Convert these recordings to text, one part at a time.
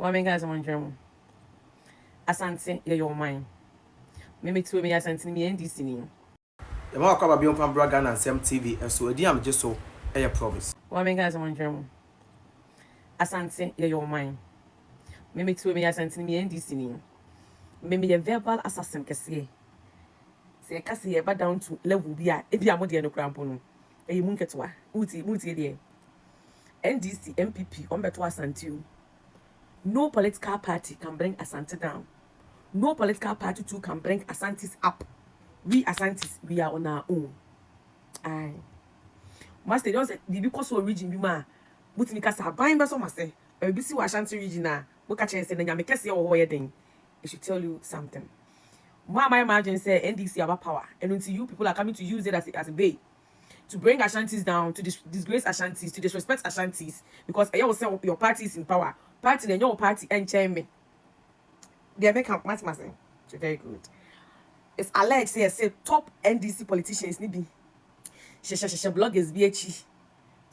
Woman guys, I'm dream. Asante, your mind. Me too, me asante me NDC ni. The more come be on from Bragan and Sam TV, and so a DM just so a promise. Woman guys, I'm dream. Asante, your mind. Me too, me asante me NDC ni. Me a verbal assassin kese. Say kase e ba down to level bia e bia mo de no krampo no. E yi munketwa. Muti de. NDC MPP on beto Asante. No political party can bring Asante down. No political party too can bring Asantes up. We Asantes, we are on our own. Aye. Master, don't say because we region bima. But me kasa buying beso mase. We see Ashanti region na. We catch and say na me kase o hoye den. It should tell you something. My imagine say NDC have power, and until you people are coming to use it as a bait to bring Ashantis down, to disgrace Ashantis, to disrespect Ashantis, because I will say your party is in power. Party and your party and chairman. They make up much very good. It's alleged say top NDC politicians nibi. Bloggers BH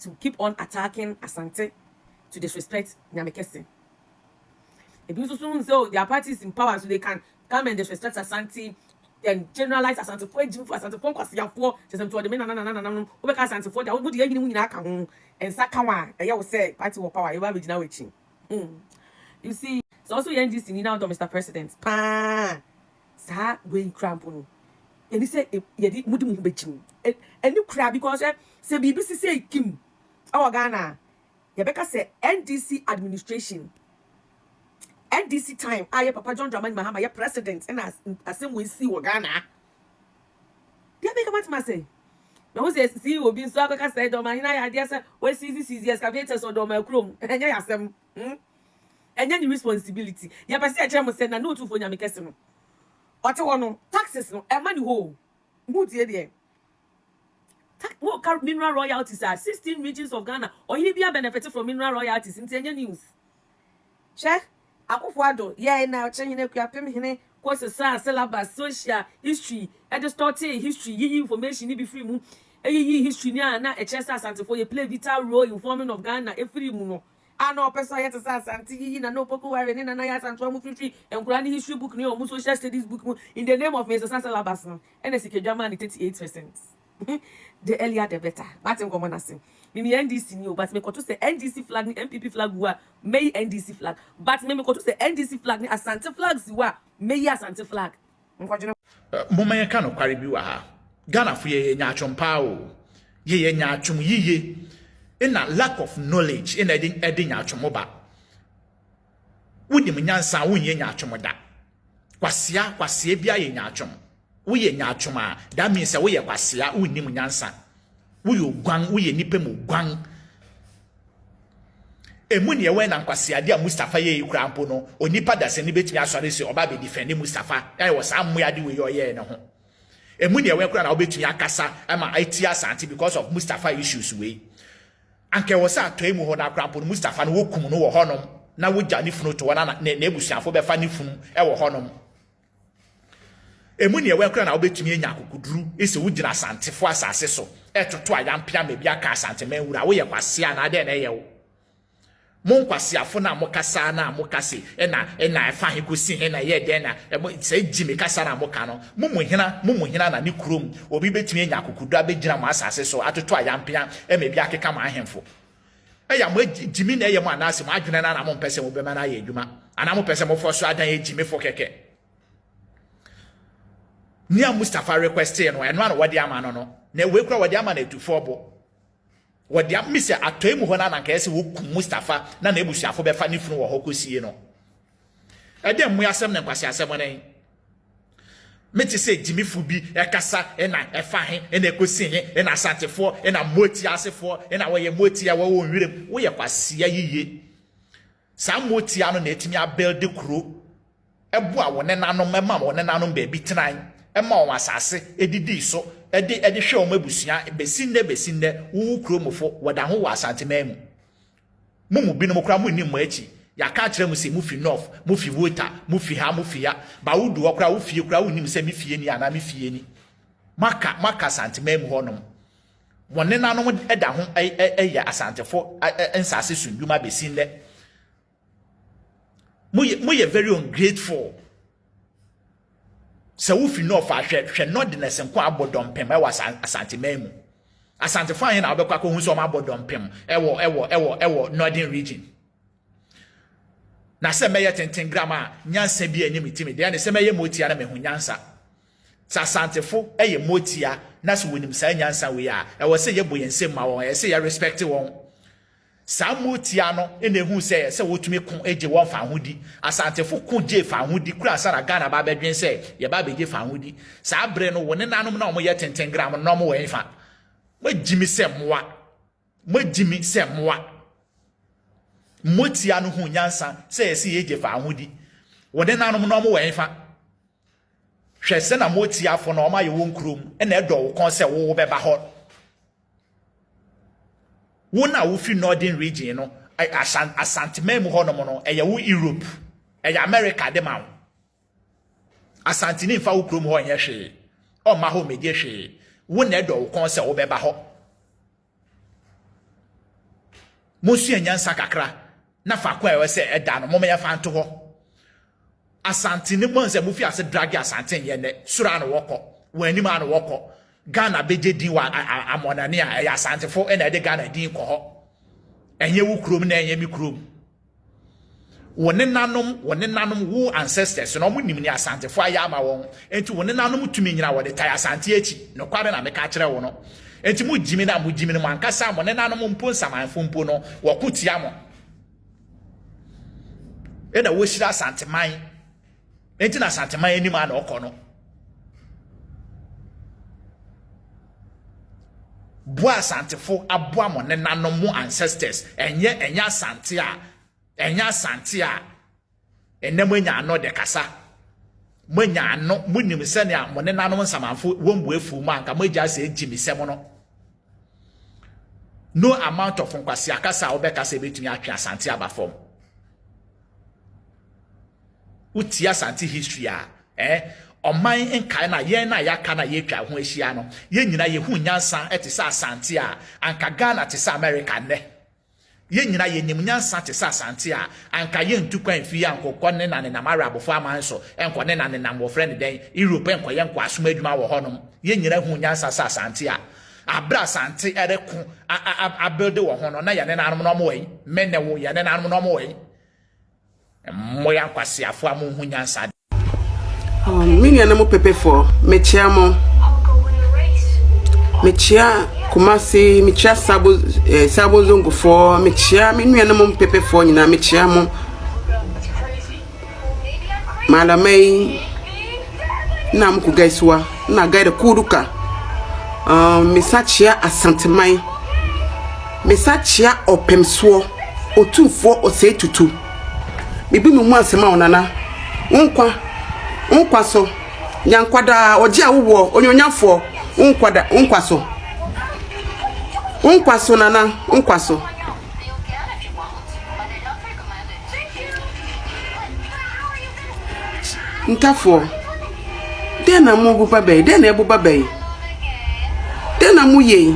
to keep on attacking Asante, to disrespect Nyamekese. It means soon so their party is in power, so they can come and disrespect Asante and generalize Asante for Asante for Kwasiafo, just to the men na Obeka Asante for the would you nyina ka ho and Sakawa e will say party of power you ba regional witching. You see, it's also NDC ni now Mr. President. Pa sa we crampo no. And he said ye di mudu mu bechim. And you cry because say BBC say Kim our Ghana. Yebeka say NDC administration. NDC time, I Papa John Dramani Mahama, your president, and as we see Ghana. They make a match, must say. No, says, see, will be so like I said, Domina, I guess, where sees these excavators or Doma Chrome, and I ask them, and then the responsibility. Yapasi, I must send a note for Yamikesimo. Ottawa, taxes, no, and money hole. Good idea. What mineral royalties are 16 regions of Ghana, or he be benefited from mineral royalties in 10 news. Check. Akufo-Addo, yeah, now changing the kwapem hene course syllabus social history and the story history information be free mu history na chesa Asante for you play vital role in forming of Ghana free mu no ano person yet Asante na no poko ware na ya Asante mu free and Qurani history book ni o social studies book mu in the name of Mr. syllabus no NSK German 38%. The earlier the better. Martin Gomonasi. Mimi NDC new, but me to say NDC flag ni MPP flag wa may NDC flag. But me to say NDC flag ni Asante flag ziwa may Asante flag. Moma ye ka no kware bi wa ha. Ghana fu ye nya atwompa o. Ye nya atwom yiye. Ina lack of knowledge ina edi nya atwom ba. Wudi mu nyansa wonye nya atwom da. Kwasia bia ye nya atwom. We nya atwoma that means we ye kwasia unnim nyansa we ogwan we nipa mu gwan emuni ye we na kwasia de Mustafa ye krampo no onipa da se ni betimi asore se oba be defend Mustafa e wo sam ya de we ye ne ho emuni ye we kra na obetumi akasa ama IT Asante because of Mustafa issues we anke wo sa toimu ho na krampo no Mustafa no wokum no wo honom na wogya ni funu to wana na ebusuafo be fa ni funu e wo honom emuni ewe kra na obetumi enya akukuduru ese wugina Asantefo asase so etoto ayampia mebia ka Asante manwura wo ye kwase na de na ye wo mon kwase afo na mokasa na mokase na efa hekosi he na ye de na se jimi kasa na moka no mumu hina na ni kurom obi betumi enya akukuduru abegina mo asase so atoto ayampia mebia keka ma ahemfo eya mo jimi na ye mo anase mo adwene na mo mpese mo bema na ye adwuma ana mo pese mo fo so adan ye jimi fo keke Nia Mustafa requested no eno an wadi ama no na we kura wadi ama na etufobo wadi am mi se atoemu ho na nka ese wo Mustafa na ebusuafo be fa ni funu wo hokosie no ede mu yasem na kwase asem na meti se jimifu bi ekasa na efa he na ekosi he na Asantefo na moti asefo na wo ye moti ya wo nwirem wo ye kwase ya yiye sa moti ano na etimi a build kuro ebu a wo ne nanom mema wo ne nanom be bi tran ema o asase edidi so ede hwe o mabusua besinde wo kromofo wada ho wa Asante memu mumu binom kra mu nim achi ya ka kire mu se mu fi north mu fi water mu fi ha mu fi ya ba wudu wo kra wo fie kra wo nim se mi fie ni ana mi fie ni maka Asante memu honom wonne nanom eda ho ya Asantefo ensase sunduma besinde Moye very ungrateful. So if you know for she not the ness and kwa bodom pem was Asante Memu. Asante fine na obekwa ko hu so ma bodom pem ewo northern region. Na se meye 10 grama nyansa bi anyim timi de na se meye motia na mehu nyansa. Sa Asantefo eye motia na so wonim sa nyansa we a ewo se ye boyensem ma won ye se ye respect won. Sa motia no ene hu se wotumi ko eje won fa hodi Asantefo ko je fa hodi kura sa na Ghana ba bedwen se ye ba beje fa hodi sa bre no woni nanom na omo ye 10 gram no omo we fa magimi se moa magimi se moa motia no hu nyansa se ese ye je fa hodi woni nanom na omo we fa hwe se na motia fo na omo ye won krom ena edo wo kon se wo be ba ho wona wo fi northern region no Asante Memu ho no mo no eya wo Europe eya America de ma Asante ni fa wo krom ho nya hwe o ma ho medie hwe wona edo wo kon se wo be ba ho mosu enyansa kakra na fa kwa ewe se eda no mo me ya fa nto ho Asante ni mo nse mo fi ase drag Asante ye ne sura no woko wani ma no woko Ghana beje din wa amonane a ya Asantefo ena de Ghana din ko ho enye wu krom na enye mi krom woni nanom wo ancestors no mo nim ni Asantefo aya ama won enti woni nanom tumi nyina wo de tai Asante echi no kware na me ka kire wo no enti mo jimi no ankasa mo ne nanom mpo nsamanfo mpo no wo kutia mo ena wo shira Asanteman enti na Asanteman eni ma na okọ no Boa Asantefo aboa mo ne nanom mo ancestors enya Asante a enemo nya no de kasa mo nya no mo nim se ne a mo ne nanom nsamanfo wombu efu mu anka mo gya se ejimi se mo no amount of nkwasi akasa obekasa betumi atwe Asante abafom uti Asante history a oman enkai na ye na yaka na ye twa ho ahia no ye nyina ye hu nyansa etisa Asante a anka Ghana tisa America ne ye nyina ye nim nyansa tisa Asante a anka ye ntukwan fi ankokọ ne na ne na marabofo amanso enko ne na ne na mo friend den Europe enko ye nko asoma adwuma wo honom ye nyina hu nyansa sa Asante a abra Asante ereku abuild wo ho no na ye ne nanom no mo wen menne wo ye ne nanom no mo wen mo ya nkwase afo amu hu nyansa Mini anamo pepe for mechia mo mechia Kumasi mechia sabo zongo for mechia mini anamo pepe for nyina mechia mo malamai na mku gaiswa na gaida kuruka mesachia Asanteman mesachia opemso otufo osetutu bibi mu asema onana unkwaso nyankwada oje awwo onyonyafo unkwaso nana unkwaso ntafo dena mu bubabe dena ebubabe dena mu ye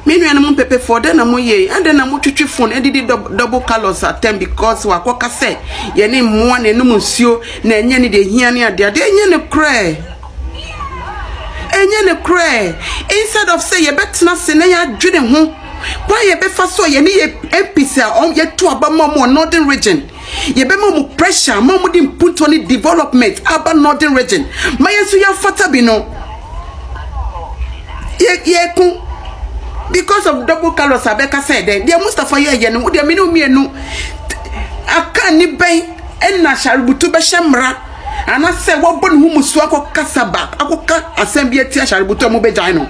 menu ya mu pepe for dena mu ye and dena mu twitwi phone edidi double colors atem because wakoka se ye ne mmoa ne num nsuo na enye ne de hia ne ade enye ne kre instead of say ye betna se na ya dwene ho kwa ye be fa so ye ne ye MPC ye to aba mo northern region ye be mo pressure mo di put on development aba northern region ma yesu ya fata bi no ye ku because of double colors abeka said there Mustafa ye no de menu mienu aka ni ben enna shaributu be shemra ana se wo bon hu musu akokasaba akoka asembie tia shaributu mo be jan no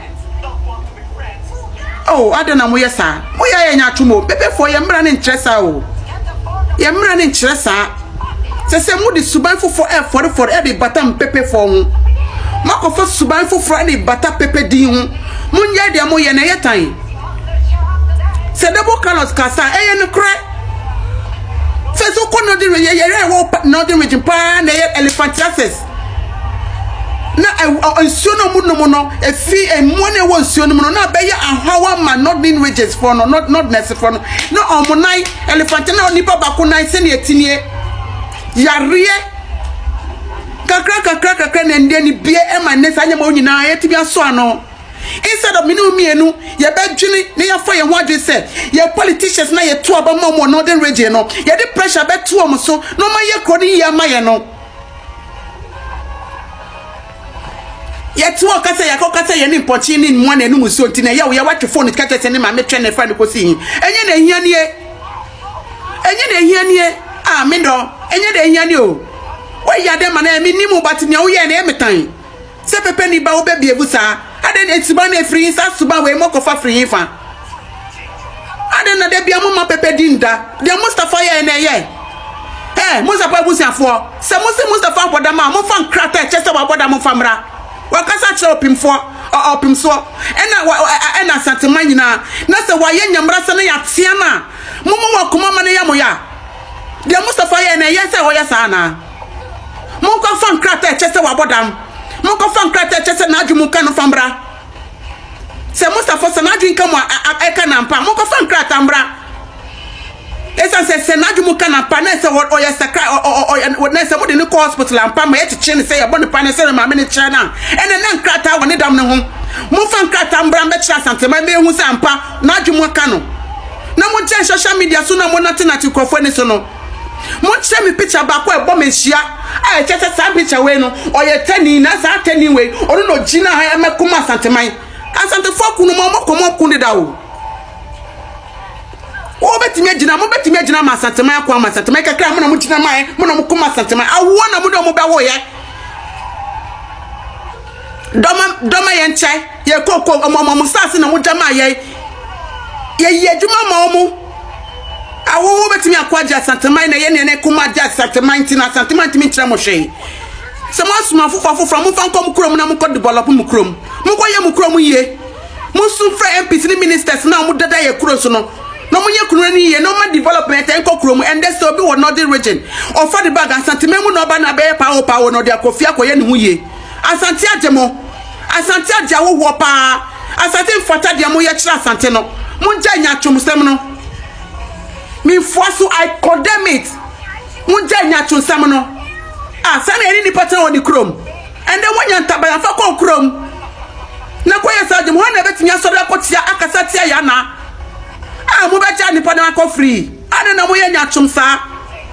oh adana mo yesa mo ya nya atumo pepe for ye mra ne ntresa o ye mra ne ntresa se mo di suban fofo for e de batam pepe for hu makofo suban fofo e de bata pepe din hu munye de mo ye na yetan se double colors kasa no kre se so ko no de ye wo no de region pa na elephant access na nsuo no mu no mu no efi emu na wo nsuo no mu no na be ya ahwawa ma not in wages for no not nurse for no no omunai elephant na onipa bako nai se na etinie yare kakra na ndie ni bie e ma nesa anya ma onyina yetimi aso ano instead of minu mienu ye bedwini ne ya fo ye ho adwe se ye politicians na ye to abama mo northern region no ye de pressure be to om so no ma ye kro ni ye ma ye no ye to okase ye kokase ye ni mpochi ni mo na enu muso ntina ye wo ye watwe phone kata se ni ma me twen ne fa ne kosi enye na ehia nie ah me do enye na ehia nie o we ya de ma na mi ni mu but ne wo ye na emetan se pepe ni ba wo be bievu sa aden etiba na free sa suba we mo kofa free fa aden na de bia mo ma pepe dinda de Mustafa ye na ye Mustafa busiafo se Mustafa boda ma mo fa nkrata chese wa boda mo famra wakasa che opimfo opimso ena santeman nyina na se wa ye nyamra se na ya tia na mo wa kuma ma na ya mo ya de Mustafa ye na ye se wo ya sa na mo ko fa nkrata chese wa boda mo ko fa nkrata chese na adwumu ka no famra se Mustafa se na adwun ka mo eka na mpa mo ko fa nkrata mbra esa se na adwumu ka na mpa na se o ya sakra o na se mo de no hospital ampa ma ye chiche ne se ya bone pa ne se ma me ne chira na ene na nkrata woni dam ne ho mo fa nkrata mbra me chira santema me hu se ampa na adwumu ka no na mo je social media so na mo na tinati krofo ne so no mo che mi picture ba ko ebo me hia a che se sa picture we no o ye tani na sa tani we onu no gina ha me kuma santeman asantefo kunu mo komo kunu da o betimi agina mo betimi agina ma santeman akwa ma santeman kakra mo na mo gina mai mo na mo kuma santeman awo na mo do mo be wo ye doma ye nche ye koko mo sase na mo jama ye juma ma mo awo betimi akwa ja santeman na ye ne kuma ja santeman tina santeman timi kira mo hwe se mo asuma fufa mo fa nkom krom na mo ko develop mo krom mo ko ye mo krom ye mo su fra MPs ni ministers na mo dada ye kro so no no munye kunu ni ye no ma development enko kromu and there so be wo northern region offer the bag asante memu no ba na be power no de akofi akoye ne hu ye asante agemo asante ajawo wo pa asante mfata de mo ye kira asante no munja nya twomsem no mi force I condemn it munja nya twomsem no sana eni ni pattern on the chrome and then when you tabaya fa ko chrome na ko ye sa agemo ho na betimi asori akotia akasa tia ya na mo becha ni pada ko free ana na mo ye nya twomsa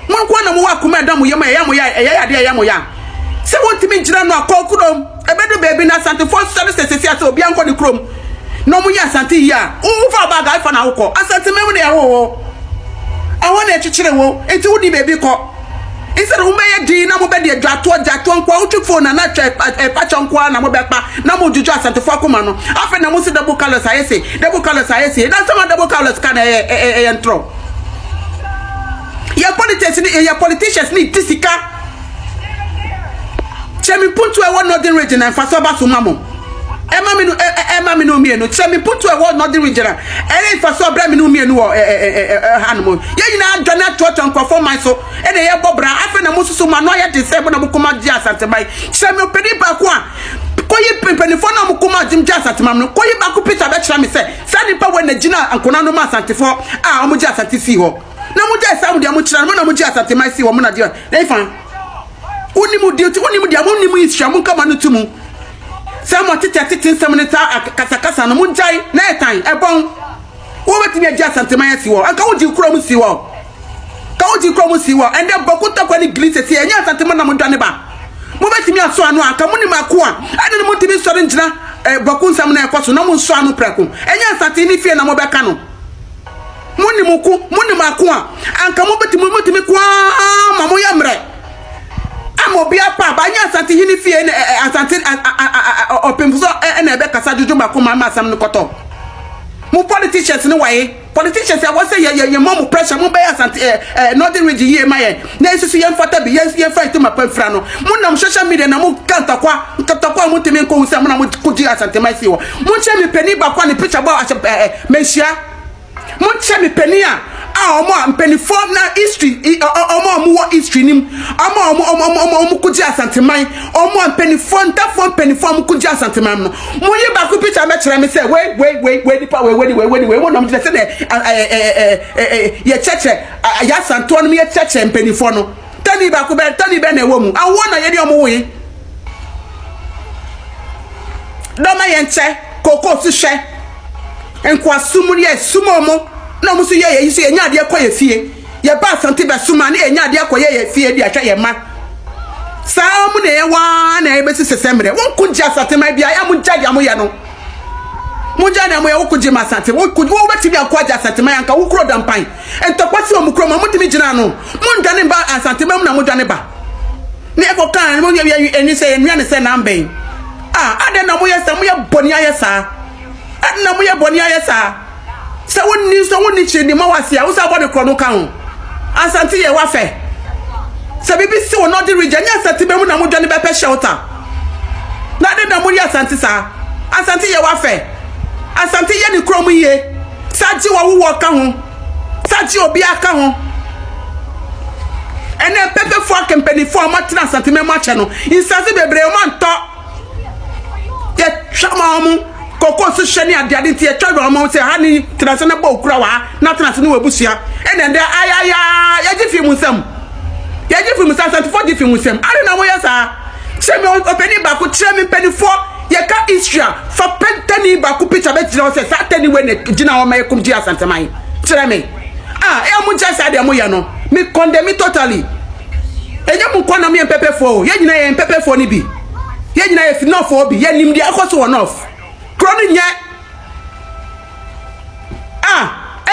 mo ko na mo wa kuma da mo ye ma ya mo ya ya mo ya se wontimi gira no akokrom ebedu baby na asante for services se ase obi anko ni krom no mo ya asante ya o fa ba ga fa na wo asante memu na ya wo awon na chichire wo enti wudi baby ko instead of me di na mo be de jato nkwa utu phone na twa pacho nkwa na mo be pa na mo juju asante for akoma no afa na mo se double colors ayese na some double colors kan entro ya politicians ni tisika chemi puntu e won northern region and faso ba so mamo ema mi no mienu chemi puntu e won northern region e faso bra mi no mienu wo hanmo ye nyina dwana toto nkofo man so e de ye bobra afa na mususu ma no ye de se bo na mukoma ji asante bai chemi opedi ba ko a koyi penifo na mukoma jim ji asante mam no koyi ba ko picture be kira mi se sani pa we na gina ankona no ma asante fo a omu ji asante si ho na mu ji asam de mu kira no na mu ji asante mai si ho mu na de e fa unimu duty unimu dia unimu isha mun kama no tumu samo tete seminata kasakasa no munjai na etan ebon wo betimi agia santeman asi wo aka woji krom si wo ende bokuta kwa ni glitse si enya santeman na mudwane ba mo betimi aso anu aka muni mako a ade no mutimi sori njina bokun sam na ekoso na mun so anu preko enya sante ni fie na mo beka no muni mako a anka mo betimi kwa mamo ya mre amobia pa banya asante hini fie asante opemfuso na ebe kasa juju ba ko ma asam no koto mu politicians ni waye politicians ya wose ye mo pressure mo be asante northern region ye maye na isusu ye mfata bi ye fight ma pamfra no mu na social media na mu kantakwa mu temi ko usam na mu kuji asante mai siwo mu che mi peni ba kwa ni picture ba meshia mu che mi peni a omo mpeni form na history omo omo history nim omo kuji asanteman omo penifon tafon penifon kuji asanteman no mo ye ba ku picture me kire me say wait dipa we won say ye cheche ya santo no ye cheche penifon no tani ba na ewo mu awo na ye di omo we do ma ye nche koko su hwe enko asumuri ye sumomo na mo so ye yi so ye nya de ko ye fie ye ba asante be suma na ye nya de ko ye fie di atwa ye ma saa mu na ye wa na ye be sesemre won kunji asante ma bia ya mu jage amoye no mu jage na mo ye wokuji ma asante wo beti bia ko aja asante ma yanka wo kro dampan entokwasi o mu kro ma mu timi gina no mu ndane ba asante ma mu na mu dane ba na e ko kan mo ye eni se enua ne se na mben ade na mo ye se mo ye boni ayesa na mo ye boni ayesa se woni chi ni ma wase a wo sa body kro no kan asante ye wa fe se bibi si wo no di region ya asante be mu na mo dwane be pe shelter na ade na mo ye asante sa asante ye wa fe asante ye ni kro mu ye saji wa wo ka ho saji obi aka ho ene pepe fo company fo ma tena asante me ma che no insase bebre o ma nto ye twama mu koko so hwe ni ade nti ye twama mu se ha ni tena se na ba okura wa na tena se no wabusua ene nde ayaya ye gifi mu sam ye gifi mu sam asante fo gifi mu sam are na wo ye sa se me openi ba ko tire me peni fo ye ka Israel fa pentani ba ku picture be jira se sa tani we ne gina o ma yekum ji asante man tire me e mu ja sa de mo ye no me condemn totally enye mu kwana me pepe fo ye gina ye pepe fo ni bi ye gina ye fi no fo bi ye nim de akoso won off kroni nye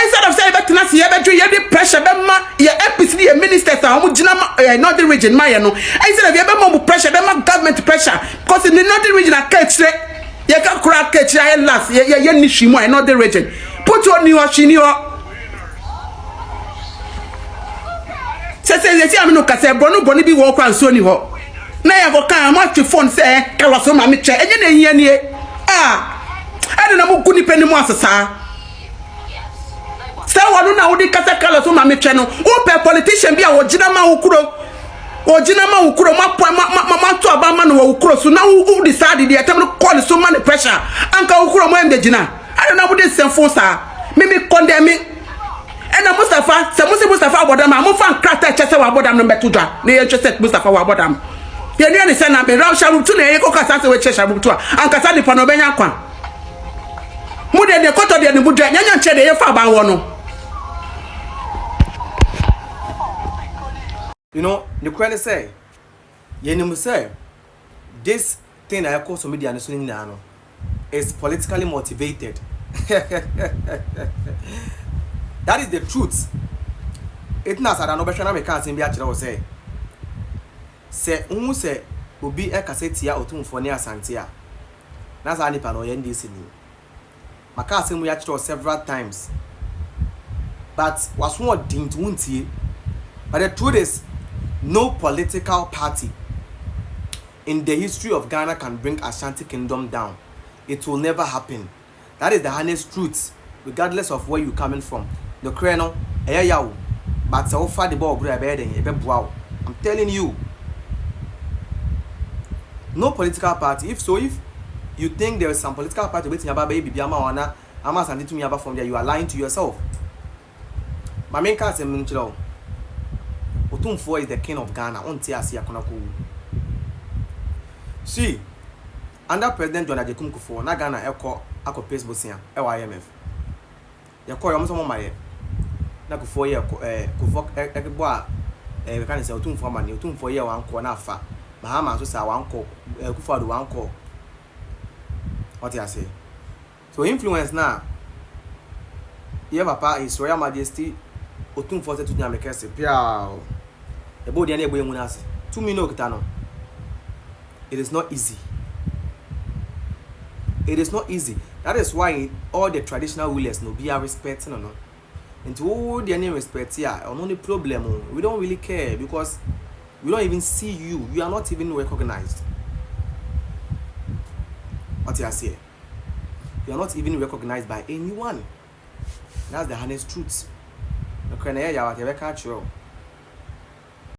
instead of say betina se ye be dwe ye de pressure be ma ye APC ye ministers a mu gina northern region ma ye no instead of ye be ma pressure be ma government pressure because in the northern region akachire ye ka kura akachire ye last ye ni hwimu a northern region put on you hwini ho se amino kase bonu bi wo kwa nso ni ho na ye go kan ma twi phone say kalaso ma me che enye na hia nie ade na mu kuni peni mu asesa se wonu na wodi kase kalaso ma me che no wo pe politician bi a wo gina ma wukuro ma to aba ma no wukuro so na wo decide de etem call so ma pressure anka wukuro mo embe gina ade na wodi senfo sa me condemn ena Mustafa se Mustafa abodam am fa nkrata chese wa abodam no betudwa na ye chese Mustafa wa abodam ye ne se na be raw sharutu na ye ko kasa se we che sharutu anka sa nipa no benya kwa mu de koto de ne budwa nyanya nche de ye fa ba wo no you know the question say ye ni mu say this thing I call some media so ni na no is politically motivated. That is the truth. It na sada no behwe na me kan sin bia kire wo say unhu say obi e kaseti ya otumfo ne asante a na sa nipa no ye ndisi ni maka asem ya kire several times but waso odin to wuntie. But the truth is no political party in the history of Ghana can bring Ashanti Kingdom down. It will never happen. That is the honest truth, regardless of where you're coming from. The Kreno, but so far the ball I'm telling you, no political party. If you think there is some political party waiting about baby Biama Ama send it to me about from there, you are lying to yourself. My main case is Otumfuo is the king of Ghana. See, under President John Ajay Kufuor, na Ghana ako pace bosia IMF. Yako yomuso mo maye. Na Kufuor ye Kufuor ekeboa we kan say Otumfuo ma ne Otumfuo ye wanko na afa. Mahama so sa wanko Kufuor do wanko. What you say? So influence na ye papa His Royal Majesty Otumfuo se to nyameke se piao. The body na egbo emu na ase. 2 million okita no. It is not easy. It is not easy. That is why all the traditional rulers no be respecting or not. And to all the any respect here, only problem we don't really care because we don't even see you. You are not even recognized. What you say? You are not even recognized by anyone. That's the honest truth. The Kenya ya whatever catch you.